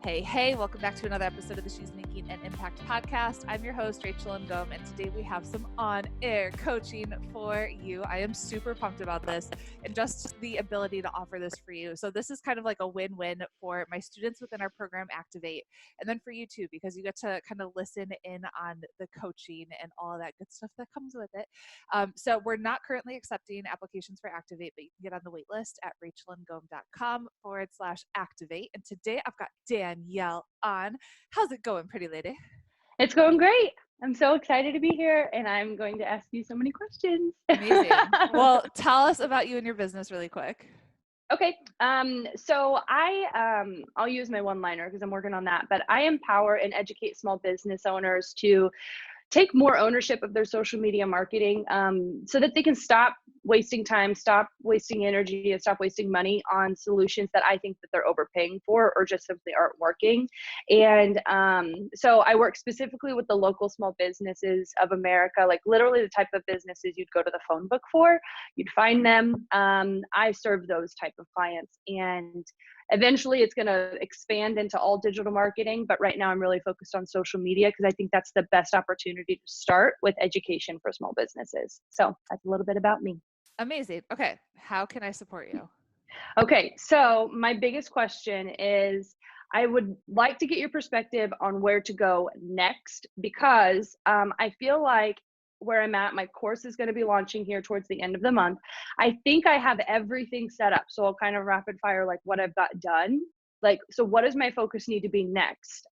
Hey, welcome back to another episode of the She's Making an Impact podcast. I'm your host, Rachel Ngom, and today we have some on-air coaching for you. I am super pumped about this and just the ability to offer this for you. So this is kind of like a win-win for my students within our program, Activate, and then for you too, because you get to kind of listen in on the coaching and all of that good stuff that comes with it. So we're not currently accepting applications for Activate, but you can get on the wait list at rachelngom.com/activate. And today I've got Danielle on. How's it going, pretty lady? It's going great. I'm so excited to be here, and I'm going to ask you so many questions. Amazing. Well, tell us about you and your business really quick. Okay. So I'll use my one-liner because I'm working on that, but I empower and educate small business owners to take more ownership of their social media marketing, so that they can stop wasting time, stop wasting energy, and stop wasting money on solutions that I think that they're overpaying for or just simply aren't working. And so I work specifically with the local small businesses of America, like literally the type of businesses you'd go to the phone book for. You'd find them. I serve those type of clients, and eventually it's going to expand into all digital marketing, but right now I'm really focused on social media because I think that's the best opportunity to start with education for small businesses. So that's a little bit about me. Amazing. Okay. How can I support you? Okay, so my biggest question is, I would like to get your perspective on where to go next, because I feel like where I'm at, my course is going to be launching here towards the end of the month. I think I have everything set up. So I'll kind of rapid fire like what I've got done. Like, so what does my focus need to be next?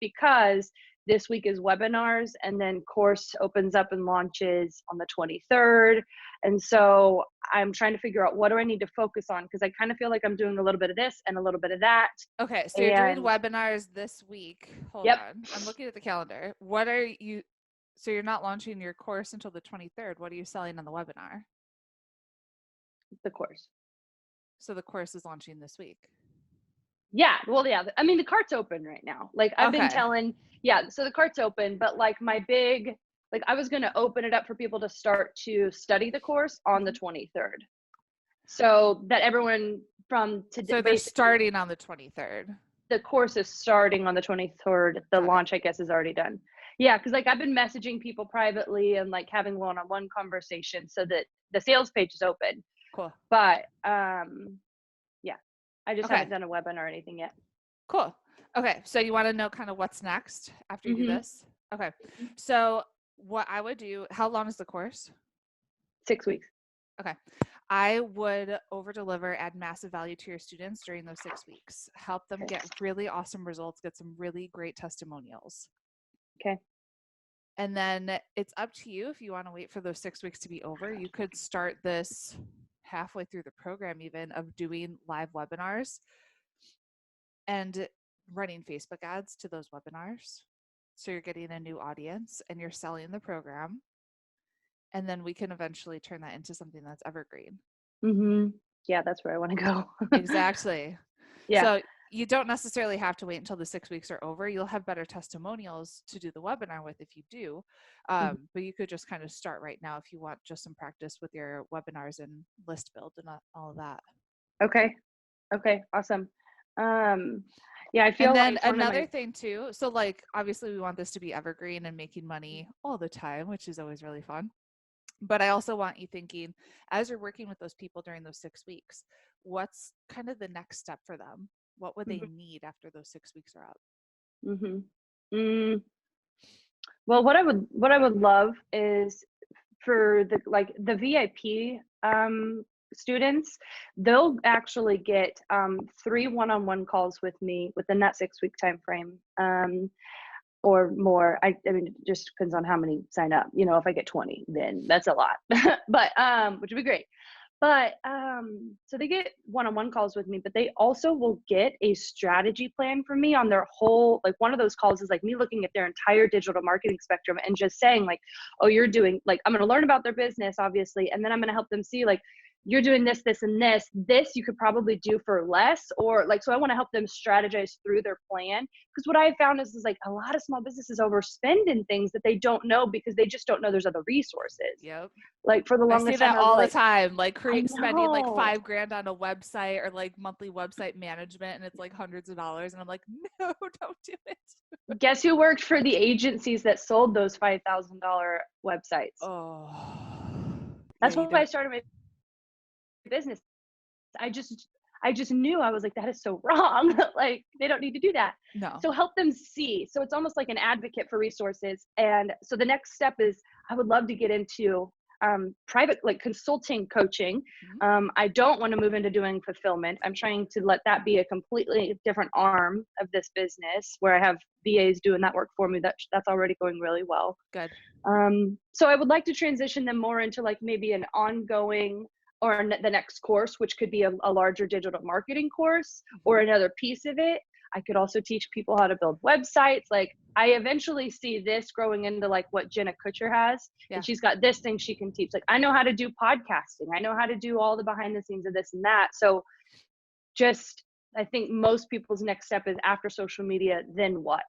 Because this week is webinars, and then course opens up and launches on the 23rd. And so I'm trying to figure out, what do I need to focus on? Because I kind of feel like I'm doing a little bit of this and a little bit of that. Okay. So you're doing webinars this week. Hold Yep. on. I'm looking at the calendar. So you're not launching your course until the 23rd. What are you selling on the webinar? The course. So the course is launching this week. Yeah. Well, yeah. I mean, the cart's open right now. Like I've been telling, so the cart's open, but like I was going to open it up for people to start to study the course on the 23rd. So that everyone from today. So they're starting on the 23rd. The course is starting on the 23rd. The launch, I guess, is already done. Yeah. Cause like I've been messaging people privately and like having one-on-one conversation so that the sales page is open. Cool. But, I just haven't done a webinar or anything yet. Cool. Okay. So you want to know kind of what's next after you do this? Okay. So what I would do, how long is the course? 6 weeks. Okay. I would over deliver, add massive value to your students during those 6 weeks, help them get really awesome results, get some really great testimonials. Okay. And then it's up to you if you want to wait for those 6 weeks to be over. You could start this halfway through the program even, of doing live webinars and running Facebook ads to those webinars. So you're getting a new audience and you're selling the program. And then we can eventually turn that into something that's evergreen. Yeah, that's where I want to go. Exactly. Yeah. So you don't necessarily have to wait until the 6 weeks are over. You'll have better testimonials to do the webinar with if you do. But you could just kind of start right now if you want just some practice with your webinars and list build and all of that. Okay. Awesome. Yeah, I feel. And then another thing too. So like, obviously we want this to be evergreen and making money all the time, which is always really fun. But I also want you thinking, as you're working with those people during those 6 weeks, what's kind of the next step for them? What would they need after those 6 weeks are up? Well, what I would love is for the VIP students, they'll actually get 3 one-on-one calls with me within that 6-week time frame, or more. I mean, it just depends on how many sign up. You know, if I get 20, then that's a lot, but which would be great. But so they get one-on-one calls with me, but they also will get a strategy plan from me on their whole, like one of those calls is like me looking at their entire digital marketing spectrum and just saying like, oh, you're doing like, I'm going to learn about their business, obviously. And then I'm going to help them see like, you're doing this, this, and this you could probably do for less, or like, so I want to help them strategize through their plan. Because what I found is like a lot of small businesses overspend in things that they don't know because they just don't know there's other resources. Yep. Like for the I see longest time, that I was all the like, time, like I spending like know. $5,000 on a website or like monthly website management, and it's like hundreds of dollars. And I'm like, no, don't do it. Guess who worked for the agencies that sold those $5,000 websites? Oh, yeah, That's you why I don't. started my business. I just I just knew, I was like, that is so wrong. Like they don't need to do that. No. So help them see. So it's almost like an advocate for resources. And so the next step is I would love to get into private, like consulting coaching. I don't want to move into doing fulfillment. I'm trying to let that be a completely different arm of this business where I have VAs doing that work for me. That's already going really well. Good. So I would like to transition them more into like maybe an ongoing or the next course, which could be a larger digital marketing course or another piece of it. I could also teach people how to build websites. Like I eventually see this growing into like what Jenna Kutcher has. Yeah. And she's got this thing she can teach. Like I know how to do podcasting. I know how to do all the behind the scenes of this and that. So just, I think most people's next step is after social media, then what?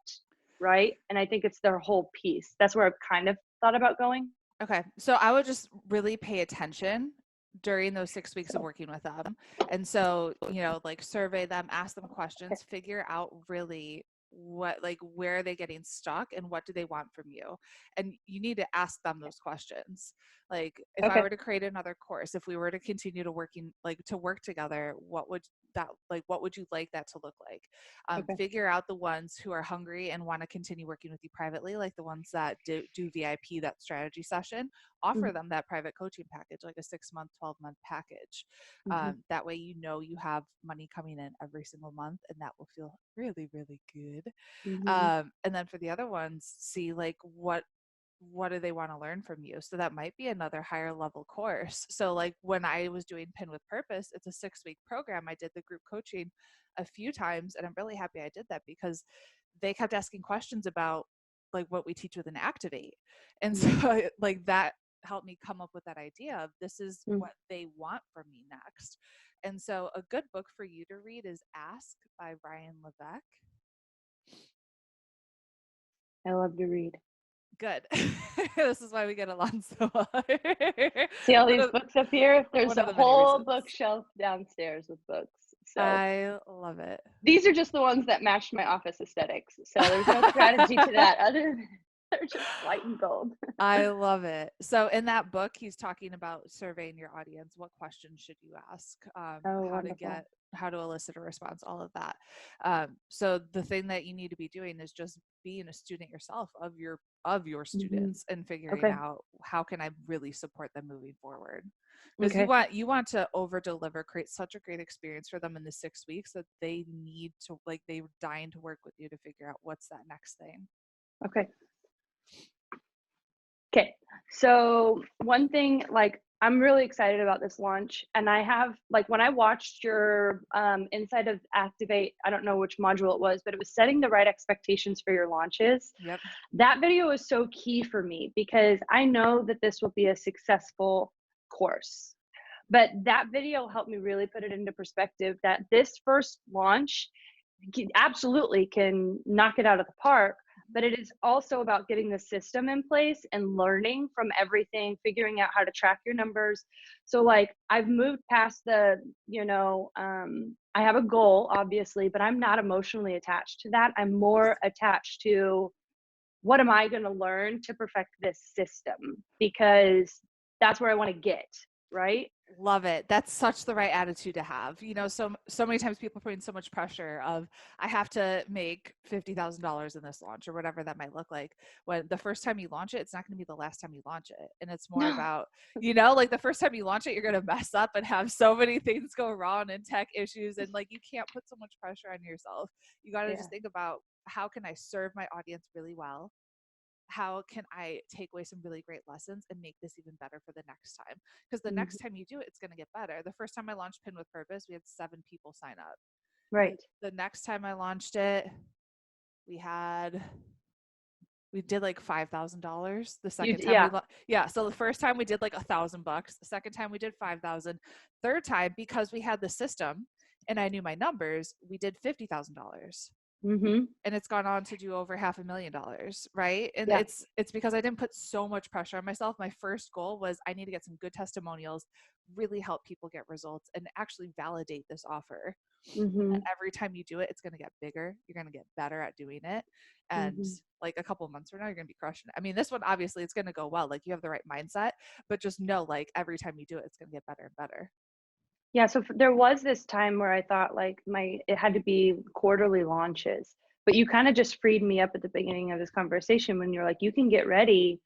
Right. And I think it's their whole piece. That's where I've kind of thought about going. Okay. So I would just really pay attention during those 6 weeks of working with them. And so, like survey them, ask them questions, figure out really what, like, where are they getting stuck and what do they want from you? And you need to ask them those questions. Like if I were to create another course, if we were to continue to work together, what would you like that to look like? Figure out the ones who are hungry and want to continue working with you privately, like the ones that do VIP, that strategy session, offer them that private coaching package, like a 6-month, 12-month package. That way, you have money coming in every single month, and that will feel really, really good. And then for the other ones, see like what do they want to learn from you? So that might be another higher level course. So like when I was doing Pin with Purpose, it's a 6-week program. I did the group coaching a few times, and I'm really happy I did that because they kept asking questions about like what we teach with Inactivate. And so like that helped me come up with that idea of this is what they want from me next. And so a good book for you to read is Ask by Ryan Levesque. I love to read. Good. This is why we get along so well. See all these books up here? There's a whole bookshelf downstairs with books. So I love it. These are just the ones that matched my office aesthetics. So there's no strategy to that other than they're just white and gold. I love it. So in that book, he's talking about surveying your audience. What questions should you ask? How to elicit a response, all of that. So the thing that you need to be doing is just being a student yourself of your students and figuring out how can I really support them moving forward. Because you want to over deliver, create such a great experience for them in the 6 weeks that they need to, like, they're dying to work with you to figure out what's that next thing. Okay. So one thing, like, I'm really excited about this launch, and I have, like, when I watched your inside of Activate, I don't know which module it was, but it was setting the right expectations for your launches. Yep. That video was so key for me because I know that this will be a successful course. But that video helped me really put it into perspective that this first launch absolutely can knock it out of the park, but it is also about getting the system in place and learning from everything, figuring out how to track your numbers. So like I've moved past the, I have a goal obviously, but I'm not emotionally attached to that. I'm more attached to what am I going to learn to perfect this system, because that's where I want to get, right? Love it. That's such the right attitude to have. So many times people put in so much pressure of, I have to make $50,000 in this launch or whatever that might look like. When the first time you launch it, it's not going to be the last time you launch it. And it's more about, like the first time you launch it, you're going to mess up and have so many things go wrong and tech issues. And like, you can't put so much pressure on yourself. You got to just think about, how can I serve my audience really well? How can I take away some really great lessons and make this even better for the next time? Because the next time you do it, it's going to get better. The first time I launched Pin with Purpose, we had 7 people sign up. Right. The next time I launched it, we had We did like $5,000 the second time Yeah. yeah. So the first time we did like $1,000. The second time we did 5,000. Third time, because we had the system and I knew my numbers, we did $50,000. Mm-hmm. And it's gone on to do over $500,000, right? And Yeah. it's because I didn't put so much pressure on myself. My first goal was I need to get some good testimonials, really help people get results, and actually validate this offer. And Mm-hmm. then every time you do it, it's going to get bigger. You're going to get better at doing it. And Mm-hmm. like a couple of months from now, you're going to be crushing it. I mean, this one, obviously, it's going to go well. Like you have the right mindset, but just know, like every time you do it, it's going to get better and better. Yeah, so there was this time where I thought like it had to be quarterly launches, but you kind of just freed me up at the beginning of this conversation when you're like, you can get ready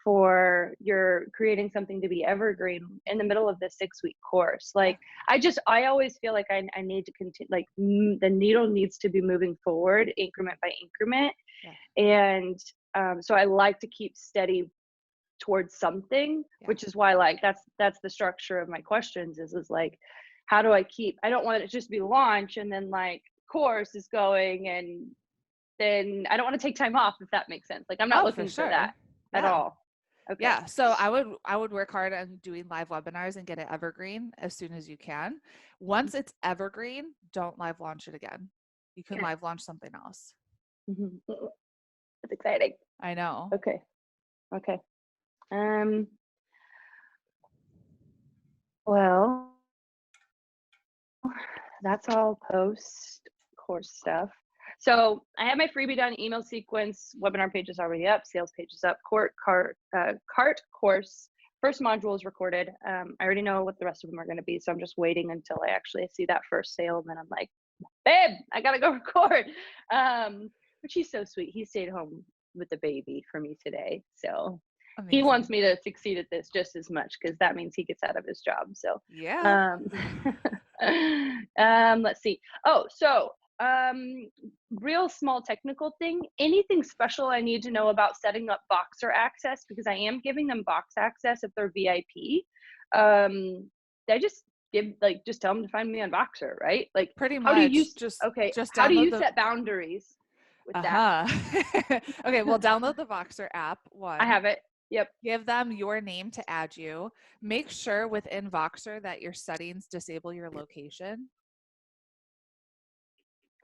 for you're creating something to be evergreen in the middle of this 6-week course. Yeah. Like I always feel like I need to continue, like the needle needs to be moving forward increment by increment. Yeah. And so I like to keep steady towards something, Yeah. which is why like that's the structure of my questions is like, how do I keep, I don't want it to just be launch and then like course is going and then I don't want to take time off, if that makes sense. Like I'm not Oh, for looking for sure. that at Yeah. all. Okay. Yeah. So I would work hard on doing live webinars and get it evergreen as soon as you can. Once it's evergreen, don't live launch it again. You can Okay. live launch something else. Mm-hmm. That's exciting. I know. Okay. Okay. Um, well, that's all post course stuff. So I have my freebie done, email sequence, webinar page is already up, sales page is up, cart course, first module is recorded. I already know what the rest of them are going to be, so I'm just waiting until I actually see that first sale, and then I'm like, babe, I gotta go record. But he's so sweet. He stayed home with the baby for me today, so Amazing. he wants me to succeed at this just as much because that means he gets out of his job. So Yeah. let's see. Oh, so real small technical thing. Anything special I need to know about setting up Voxer access, because I am giving them box access if they're VIP. I just just tell them to find me on Voxer, right? Like Pretty how do you much. Just how do download you the set boundaries with that? Okay, well, download the Voxer app. I One. have it. Yep. Give them your name to add you. Make sure within Voxer that your settings disable your location.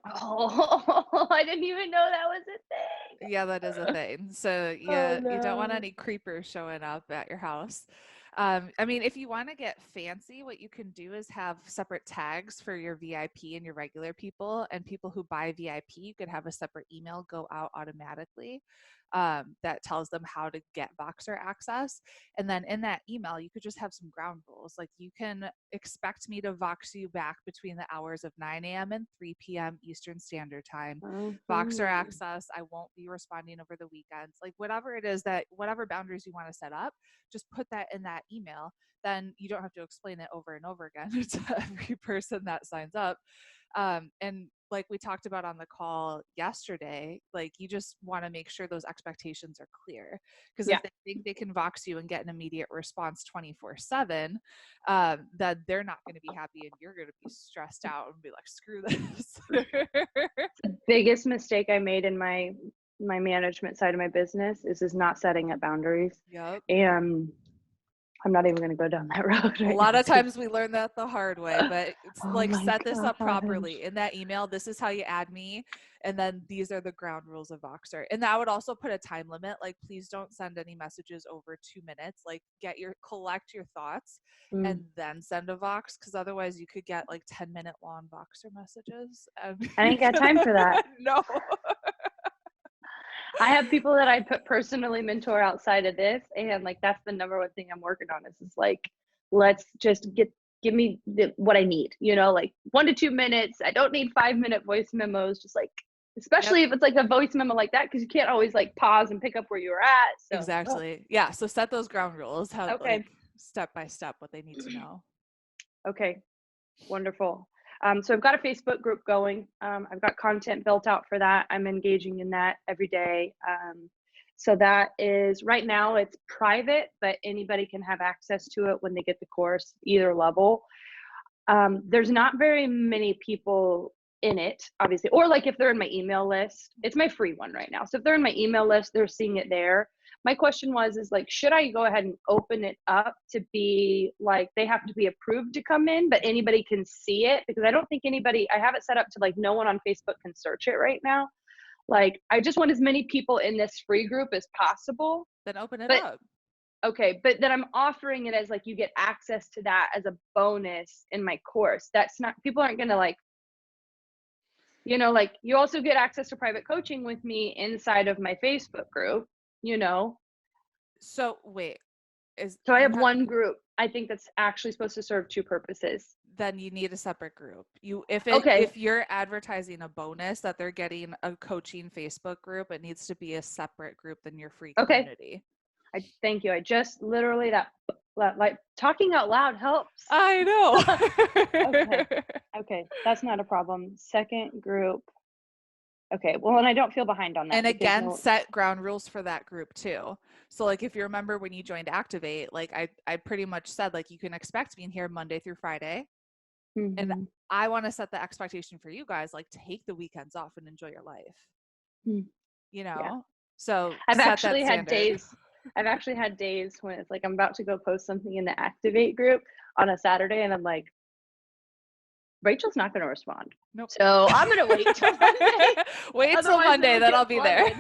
Oh, I didn't even know that was a thing. Yeah, that is a thing. So Oh you don't want no. any creepers showing up at your house. I mean, if you want to get fancy, what you can do is have separate tags for your VIP and your regular people, and people who buy VIP, you could have a separate email go out automatically that tells them how to get Voxer access. And then in that email, you could just have some ground rules. Like you can expect me to Vox you back between the hours of 9 a.m. and 3 p.m. Eastern Standard Time. Voxer access, I won't be responding over the weekends. Like whatever it is whatever boundaries you want to set up, just put that in that email. Then you don't have to explain it over and over again to every person that signs up. And like we talked about on the call yesterday, like you just want to make sure those expectations are clear, because if they think they can Vox you and get an immediate response 24/7, then they're not going to be happy and you're going to be stressed out and be like, screw this. The biggest mistake I made in my management side of my business is not setting up boundaries. Yep. And I'm not even going to go down that road. A lot of times we learn that the hard way, but it's like set this up gosh. properly in that email. This is how you add me. And then these are the ground rules of Voxer. And I would also put a time limit. Like, please don't send any messages over 2 minutes. Like collect your thoughts and then send a Vox. Cause otherwise you could get like 10-minute long Voxer messages. And I ain't got time for that. No. I have people that I personally mentor outside of this, and like that's the number one thing I'm working on is like, let's just give me what I need, like 1 to 2 minutes. I don't need 5-minute voice memos, just like, especially if it's like a voice memo like that, because you can't always like pause and pick up where you were at. So. Exactly. Yeah. So set those ground rules, how Okay. like step by step what they need to know. Okay. Wonderful. So I've got a Facebook group going. I've got content built out for that. I'm engaging in that every day. So that is, right now it's private, but anybody can have access to it when they get the course, either level. There's not very many people in it, obviously, or like if they're in my email list, it's my free one right now. So if they're in my email list, they're seeing it there. My question is like, should I go ahead and open it up to be like, they have to be approved to come in, but anybody can see it? Because I don't think I have it set up to like no one on Facebook can search it right now. Like, I just want as many people in this free group as possible. Then open it up. Okay, but then I'm offering it as like, you get access to that as a bonus in my course. That's not, people aren't going to like, like you also get access to private coaching with me inside of my Facebook group, So wait, so I have one group, I think, that's actually supposed to serve two purposes. Then you need a separate group. If you're advertising a bonus that they're getting a coaching Facebook group, it needs to be a separate group than your free community. Thank you. I just literally like talking out loud helps. I know. Okay. That's not a problem. Second group. Okay. Well, and I don't feel behind on that. And again, set ground rules for that group too. So like, if you remember when you joined Activate, like I pretty much said, like, you can expect me in here Monday through Friday. Mm-hmm. And I want to set the expectation for you guys, like, take the weekends off and enjoy your life. Yeah. So I've actually had days when it's like, I'm about to go post something in the Activate group on a Saturday, and I'm like, Rachel's not going to respond. Nope. So I'm going to wait till Monday. Wait till Monday, then I'll be there.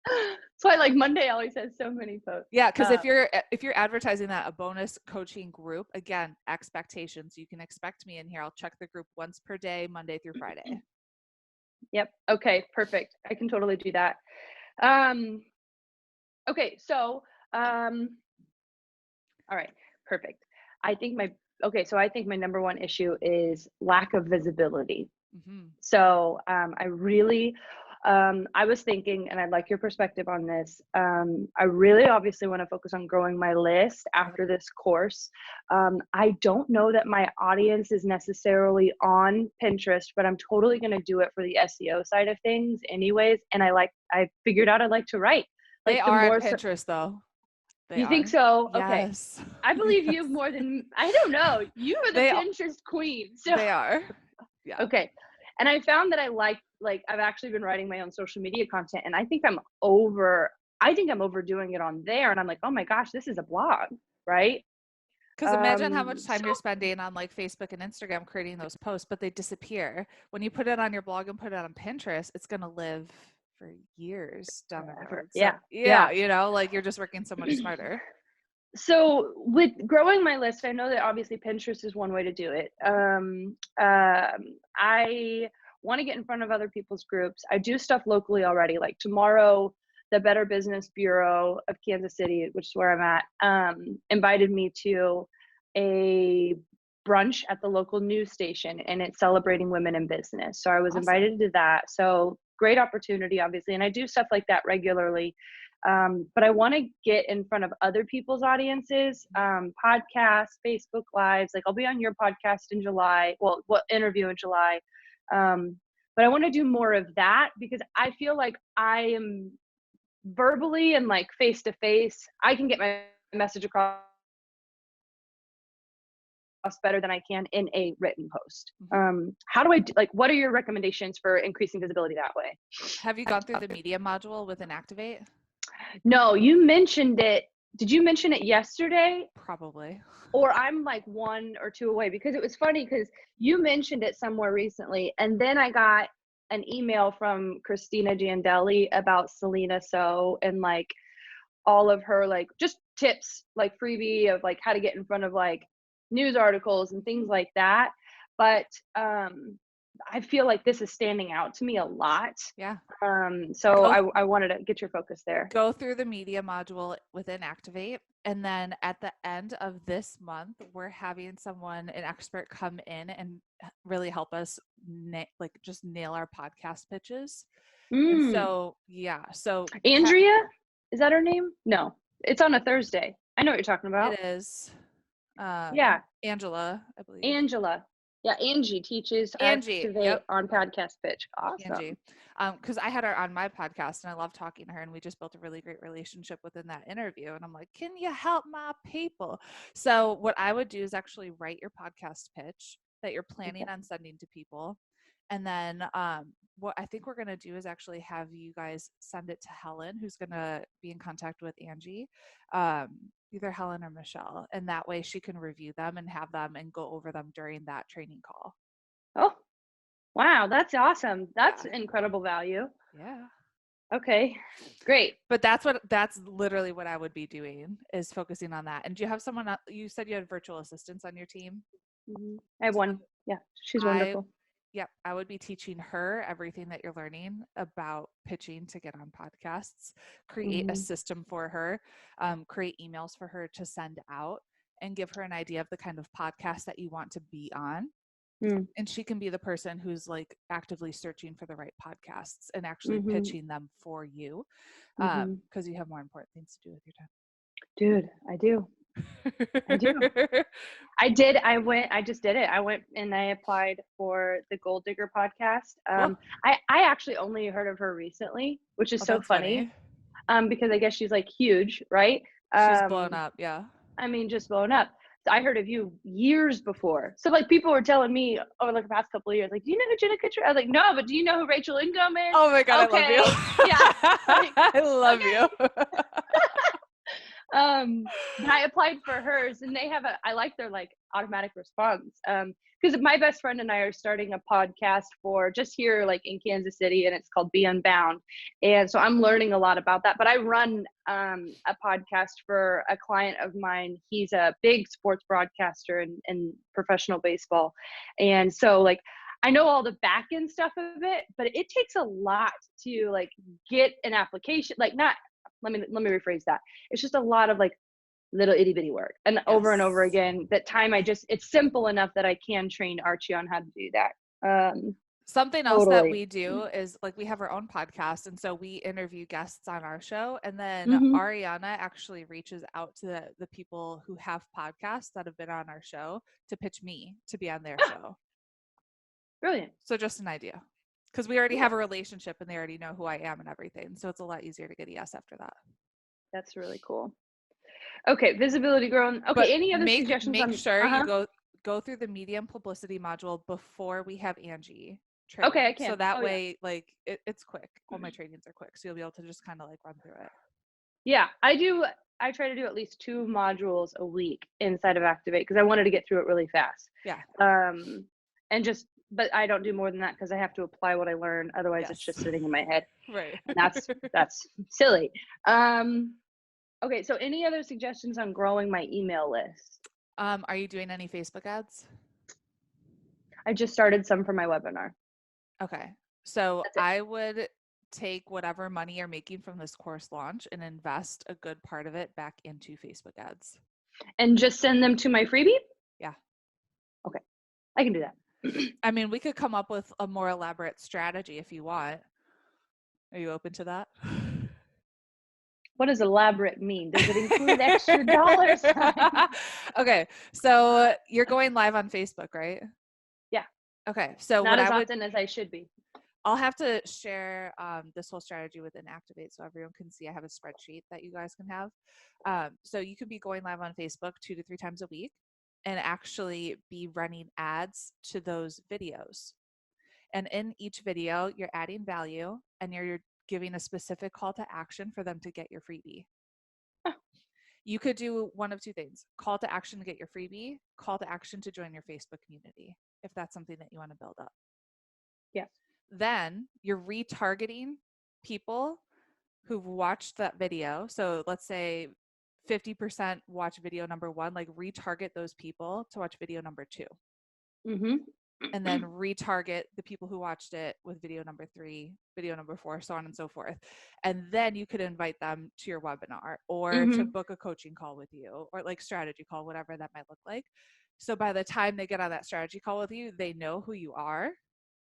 That's why like Monday always has so many posts. Yeah, because if you're advertising that a bonus coaching group, again, expectations. You can expect me in here. I'll check the group once per day, Monday through Friday. Yep. Okay, perfect. I can totally do that. Okay, so all right, perfect. I think my number one issue is lack of visibility. Mm-hmm. So I really I was thinking, and I'd like your perspective on this. I really obviously want to focus on growing my list after this course. I don't know that my audience is necessarily on Pinterest, but I'm totally going to do it for the SEO side of things anyways. And I figured out I'd like to write. Like, they are on Pinterest though. You think so? Yes. Okay. I believe you more than, I don't know. You are the Pinterest queen. So. They are. Yeah. Okay. And I found that I like I've actually been writing my own social media content, and I think I'm overdoing it on there. And I'm like, oh my gosh, this is a blog, right? Because imagine how much time you're spending on like Facebook and Instagram creating those posts, but they disappear. When you put it on your blog and put it on Pinterest, it's going to live for years down the road. So, yeah. Like, you're just working so much smarter. So with growing my list, I know that obviously Pinterest is one way to do it. I want to get in front of other people's groups. I do stuff locally already. Like tomorrow, the Better Business Bureau of Kansas City, which is where I'm at, invited me to a brunch at the local news station, and it's celebrating women in business. So I was invited to that. So great opportunity, obviously. And I do stuff like that regularly. But I want to get in front of other people's audiences, podcasts, Facebook Lives. Like, I'll be on your podcast in July. Well, interview in July. But I want to do more of that, because I feel like I am verbally and like face to face, I can get my message across better than I can in a written post. How do I what are your recommendations for increasing visibility that way? Have you gone through the media module with Inactivate? No, you mentioned it. Did you mention it yesterday? Probably. Or I'm like 1 or 2 away, because it was funny because you mentioned it somewhere recently. And then I got an email from Christina Giandelli about Selena So, and like all of her like just tips, like freebie of like how to get in front of like news articles and things like that. But I feel like this is standing out to me a lot. Yeah. So I wanted to get your focus there. Go through the media module within Activate. And then at the end of this month, we're having an expert come in and really help us just nail our podcast pitches. And so, yeah. So Andrea, is that her name? No, it's on a Thursday. I know what you're talking about. It is. Angela, I believe. Angela. Yeah, Angie teaches Activate on podcast pitch. Awesome. Angie. Because I had her on my podcast and I love talking to her, and we just built a really great relationship within that interview. And I'm like, can you help my people? So what I would do is actually write your podcast pitch that you're planning on sending to people. And then what I think we're going to do is actually have you guys send it to Helen, who's going to be in contact with Angie, either Helen or Michelle. And that way she can review them and have them and go over them during that training call. Oh, wow. That's awesome. That's Yeah. incredible value. Yeah. Okay, great. But that's literally what I would be doing, is focusing on that. And do you have someone, you said you had virtual assistants on your team? I have one. Yeah, she's wonderful. Yep, I would be teaching her everything that you're learning about pitching to get on podcasts, create a system for her, create emails for her to send out, and give her an idea of the kind of podcast that you want to be on. And she can be the person who's like actively searching for the right podcasts and actually pitching them for you, because you have more important things to do with your time. Dude, I do. I just did it. I went and I applied for the Gold Digger podcast. Cool. I actually only heard of her recently, which is so funny. Because I guess she's like huge, right? She's blown up. Yeah. I mean, just blown up. So I heard of you years before. So like people were telling me over like the past couple of years, like, do you know who Jenna Kutcher? I was like, no, but do you know who Rachel Ngom is? Oh my God, okay. I love you. Yeah. Like, I love you. But I applied for hers, and they have I like their like automatic response. Because my best friend and I are starting a podcast for just here, like in Kansas City, and it's called Be Unbound. And so I'm learning a lot about that. But I run a podcast for a client of mine. He's a big sports broadcaster in professional baseball. And so like, I know all the back end stuff of it, but it takes a lot to like get an application, like not, let me rephrase that. It's just a lot of like little itty bitty work and over and over again. That time it's simple enough that I can train Archie on how to do that. Something else that we do is like we have our own podcast, and so we interview guests on our show, and then Ariana actually reaches out to the people who have podcasts that have been on our show to pitch me to be on their show. Brilliant. So just an idea, because we already have a relationship and they already know who I am and everything, so it's a lot easier to get a yes after that. That's really cool. Okay, visibility growing. Okay, but any other suggestions? Make sure you go through the medium publicity module before we have Angie train. Okay, I can. So that way, like it's quick. All my trainings are quick, so you'll be able to just kind of like run through it. Yeah, I try to do at least 2 modules a week inside of Activate because I wanted to get through it really fast. Yeah. But I don't do more than that because I have to apply what I learn. Otherwise, it's just sitting in my head. Right. And that's silly. Okay, so any other suggestions on growing my email list? Are you doing any Facebook ads? I just started some for my webinar. Okay. So I would take whatever money you're making from this course launch and invest a good part of it back into Facebook ads. And just send them to my freebie? Yeah. Okay. I can do that. I mean, we could come up with a more elaborate strategy if you want. Are you open to that? What does elaborate mean? Does it include extra dollars? Okay. So you're going live on Facebook, right? Yeah. Okay. So not as often as I should be. I'll have to share this whole strategy with Inactivate so everyone can see. I have a spreadsheet that you guys can have. So you could be going live on Facebook 2 to 3 times a week and actually be running ads to those videos. And in each video, you're adding value and you're giving a specific call to action for them to get your freebie. Huh. You could do one of 2 things: call to action to get your freebie, call to action to join your Facebook community, if that's something that you want to build up. Yeah. Then you're retargeting people who've watched that video. So let's say 50% watch video number 1, like retarget those people to watch video number 2. And then retarget the people who watched it with video number 3, video number 4, so on and so forth. And then you could invite them to your webinar or to book a coaching call with you, or like strategy call, whatever that might look like. So by the time they get on that strategy call with you, they know who you are.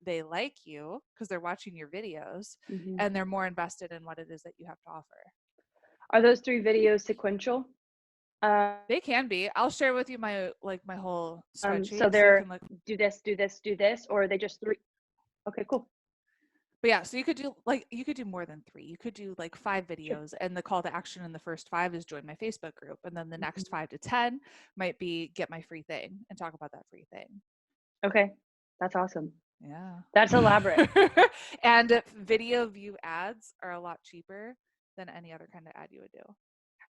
They like you because they're watching your videos and they're more invested in what it is that you have to offer. Are those 3 videos sequential? They can be. I'll share with you my whole spreadsheet. So they're do this, or are they just 3? Okay, cool. But yeah, so you could do more than 3. You could do like 5 videos, and the call to action in the first 5 is join my Facebook group, and then the next 5 to 10 might be get my free thing and talk about that free thing. Okay, that's awesome. Yeah. That's elaborate. And video view ads are a lot cheaper than any other kind of ad you would do.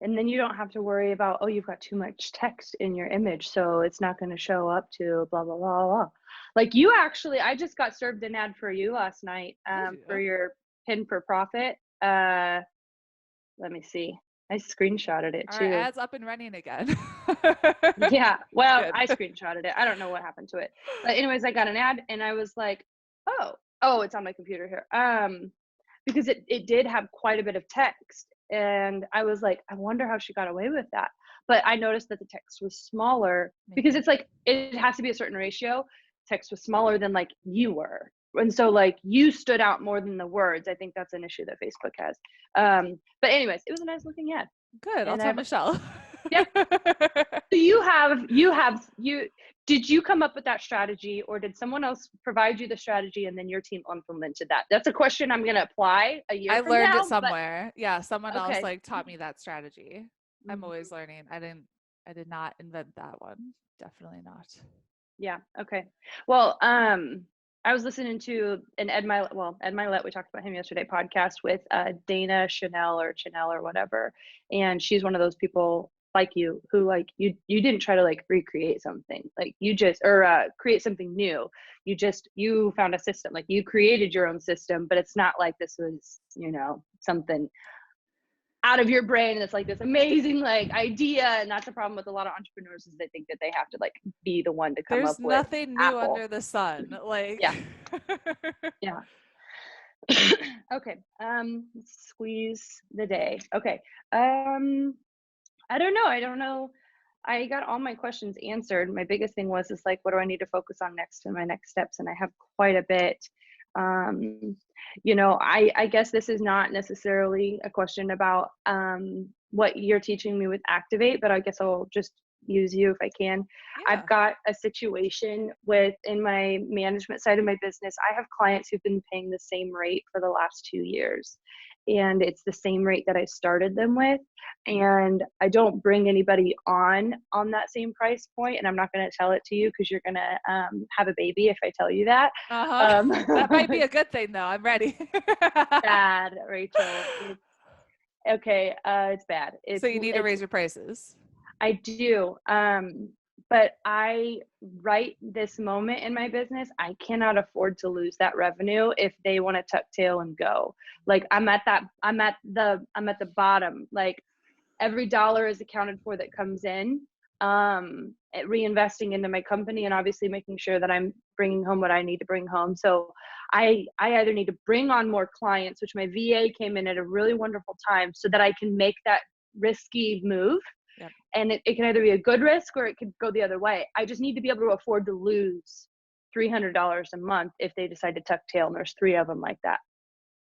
And then you don't have to worry about, oh, you've got too much text in your image, so it's not going to show up to blah, blah, blah, blah. Like you actually, I just got served an ad for you last night Did for you? your pin for profit. Let me see. I screenshotted it Our too. ads up and running again. Yeah, well, Good. I screenshotted it. I don't know what happened to it. But anyways, I got an ad and I was like, oh, it's on my computer here. Because it did have quite a bit of text. And I was like, I wonder how she got away with that. But I noticed that the text was smaller because it's like it has to be a certain ratio. Text was smaller than like you were. And so like you stood out more than the words. I think that's an issue that Facebook has. But anyways, it was a nice looking ad. Good. I'll And tell Michelle. yeah. So did you come up with that strategy or did someone else provide you the strategy and then your team implemented that? That's a question I'm going to apply a year I from learned now. it somewhere. Yeah, someone else Okay. like taught me that strategy. I'm Mhm. always learning. I did not invent that one. Definitely not. Yeah. Okay. Well, I was listening to an Ed Milet, we talked about him yesterday, podcast with Dana Chanel or whatever. And she's one of those people like you who like you didn't try to like recreate something like you just or create something new. You found a system, like you created your own system, but it's not like this was, something out of your brain and it's like this amazing like idea. And that's the problem with a lot of entrepreneurs is they think that they have to like be the one to come up There's with nothing new Apple. under the sun. Like Yeah. Yeah. Okay. Let's squeeze the day. Okay. I don't know. I got all my questions answered. My biggest thing was is like, what do I need to focus on next in my next steps? And I have quite a bit. I guess this is not necessarily a question about what you're teaching me with Activate, but I guess I'll just use you if I can. Yeah. I've got a situation in my management side of my business. I have clients who've been paying the same rate for the last 2 years. And it's the same rate that I started them with. And I don't bring anybody on that same price point. And I'm not going to tell it to you because you're going to have a baby if I tell you that. Uh-huh. That might be a good thing though. I'm ready. Bad, Rachel. Okay. It's bad. So you need to raise your prices. I do. But right this moment in my business, I cannot afford to lose that revenue if they want to tuck tail and go. Like I'm at the bottom. Like every dollar is accounted for that comes in, reinvesting into my company and obviously making sure that I'm bringing home what I need to bring home. So I either need to bring on more clients, which my VA came in at a really wonderful time so that I can make that risky move. Yep. And it can either be a good risk or it could go the other way. I just need to be able to afford to lose $300 a month if they decide to tuck tail, and there's 3 of them like that.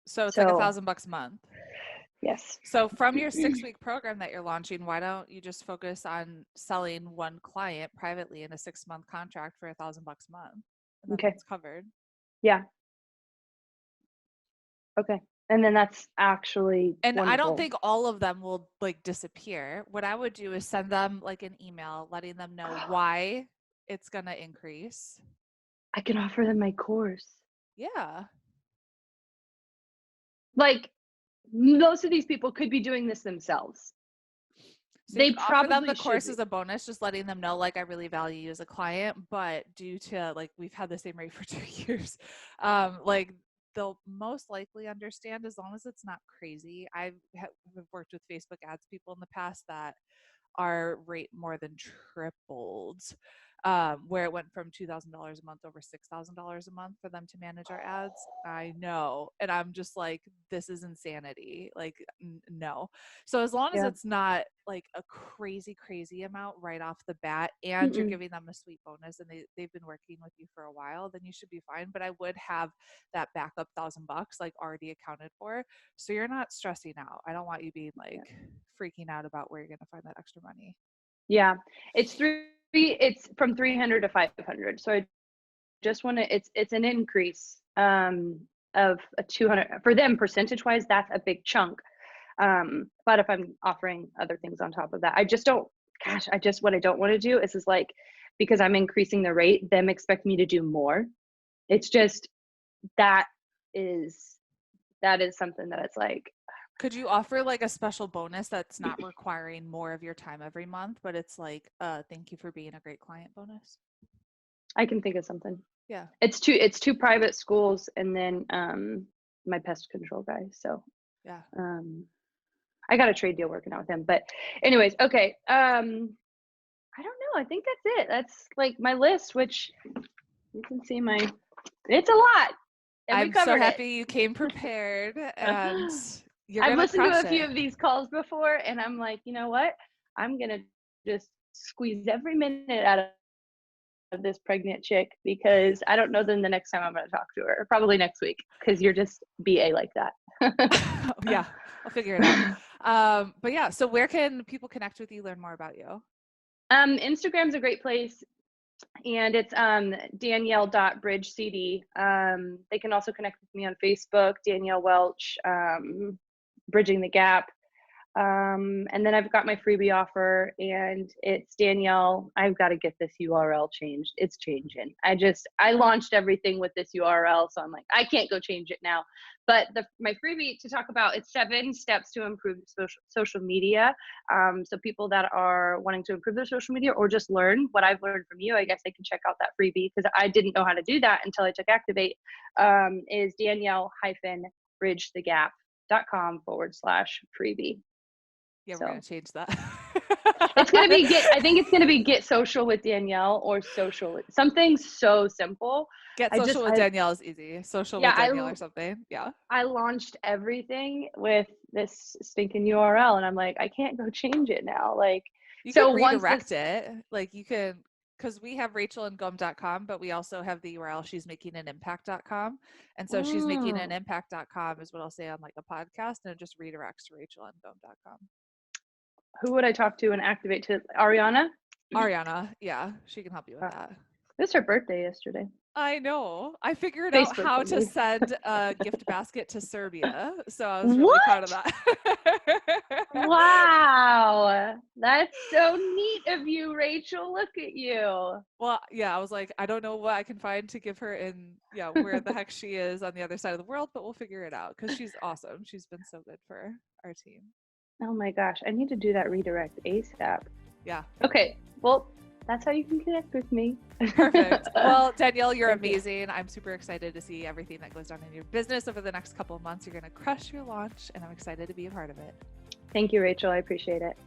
So it's like $1,000 a month. Yes. So from your 6-week program that you're launching, why don't you just focus on selling one client privately in a 6-month contract for $1,000 a month? And then that's covered. Yeah. Okay. And then that's actually and wonderful. I don't think all of them will like disappear. What I would do is send them like an email letting them know why it's going to increase. I can offer them my course. Yeah. Like most of these people could be doing this themselves. So they offer them the course as a bonus, just letting them know, like, I really value you as a client, but due to like we've had the same rate for 2 years, like they'll most likely understand as long as it's not crazy. I've worked with Facebook ads people in the past that our rate more than tripled, where it went from $2,000 a month over $6,000 a month for them to manage our ads. I know. And I'm just like, this is insanity. Like, no. So as long as it's not like a crazy amount right off the bat and you're giving them a sweet bonus and they've been working with you for a while, then you should be fine. But I would have that backup $1,000 like already accounted for. So you're not stressing out. I don't want you being like freaking out about where you're going to find that extra money. Yeah. It's from 300 to 500. So I just want to, it's an increase of a 200 for them percentage wise. That's a big chunk. But if I'm offering other things on top of that, what I don't want to do is like, because I'm increasing the rate, them expect me to do more it's just, that is something that it's like. Could you offer like a special bonus that's not requiring more of your time every month, but it's like, thank you for being a great client bonus? I can think of something. Yeah. It's two private schools, and then my pest control guy. So yeah. I got a trade deal working out with him. But anyways, okay. I don't know. I think that's it. That's like my list, which you can see it's a lot. And I'm so happy you came prepared, and I've listened to a few of these calls before, and I'm like, you know what? I'm going to just squeeze every minute out of this pregnant chick, because I don't know then the next time I'm going to talk to her, probably next week, because you're just BA like that. Yeah, I'll figure it out. But yeah, so where can people connect with you, learn more about you? Instagram's a great place, and it's Danielle.bridgecd. They can also connect with me on Facebook, Danielle Welch, Bridging the Gap. And then I've got my freebie offer, and it's Danielle. I've got to get this URL changed. It's changing. I launched everything with this URL, so I'm like, I can't go change it now. But my freebie to talk about, it's 7 steps to improve social media. So people that are wanting to improve their social media or just learn what I've learned from you, I guess they can check out that freebie, because I didn't know how to do that until I took Activate. Is Danielle-bridgethegap.com/freebie. Yeah, we're gonna change that. It's gonna be I think it's gonna be Get Social with Danielle, or social, something so simple. Get Social with Danielle is easy. Social with Danielle or something. Yeah. I launched everything with this stinking URL, and I'm like, I can't go change it now. Like, you can redirect it. Like you can, because we have rachelandgom.com, but we also have the URL she'smakinganimpact.com. And so she'smakinganimpact.com is what I'll say on like a podcast, and it just redirects to rachelandgom.com. Who would I talk to and Activate to? Ariana? Yeah, she can help you with that. It was her birthday yesterday. I know. I figured out how to send a gift basket to Serbia, so I was really proud of that. Wow, that's so neat of you, Rachel. Look at you. Well, yeah, I was like, I don't know what I can find to give her in, where the heck she is on the other side of the world, but we'll figure it out, because she's awesome. She's been so good for our team. Oh my gosh, I need to do that redirect ASAP. Yeah. Okay, well, that's how you can connect with me. Perfect. Well, Danielle, you're amazing. I'm super excited to see everything that goes on in your business over the next couple of months. You're going to crush your launch, and I'm excited to be a part of it. Thank you, Rachel. I appreciate it.